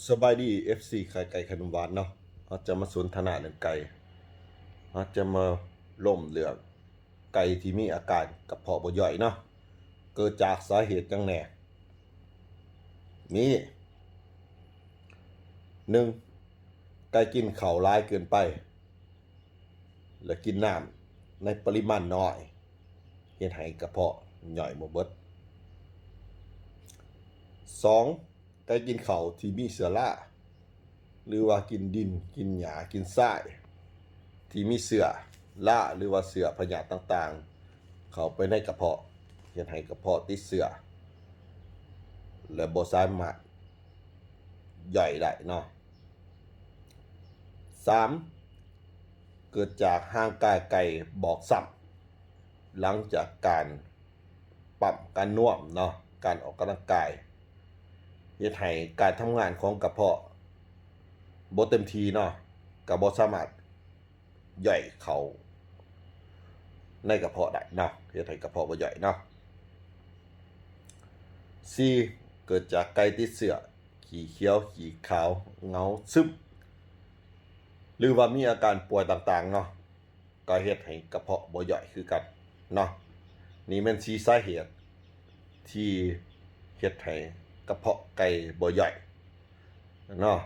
สบายดี FC ไข่ไก่ขนมหวานเนาะอาจจะมาสนทนาเรื่องไก่อาจจะมาล่มเรื่องไก่ที่มีอาการกระเพาะบ่ย่อยเนาะเกิดจากสาเหตุจังแหน่มีหนึ่งไก่กินข้าวหลายเกินไปและกินน้ำในปริมาณน้อยเฮ็ดให้กระเพาะย่อยบ่เบิดสองไก่กินข้าวที่มีเชื้อราหรือว่ากินดินกินหญ้ากินทรายที่มีเชื้อราหรือว่าเชื้อพยาธิต่างๆเข้าไปในกระเพาะเฮ็ดให้กระเพาะติดเชื้อและบ่สามารถย่อยได้เนาะสามเกิดจากร่างกายไก่บอกซ้ำหลังจากการปั๊มการน่วมเนาะการออกกำลังกายเฮ็ดให้การทำงานของกระเพาะบ่เต็มที่เนาะก็บ่สามารถย่อยเข้าในกระเพาะได้เนาะเฮ็ดให้กระเพาะบ่ย่อยเนาะสี่เกิดจากไก่ติดเชื้อขี้เขียวขี้ขาวเหงาซึมหรือว่ามีอาการป่วยต่างๆเนาะก็เฮ็ดให้กระเพาะบ่ย่อยคือกันเนาะนี่แม่น4สาเหตุที่เฮ็ดให้กระเพาะไก่บ่ย่อยเนาะ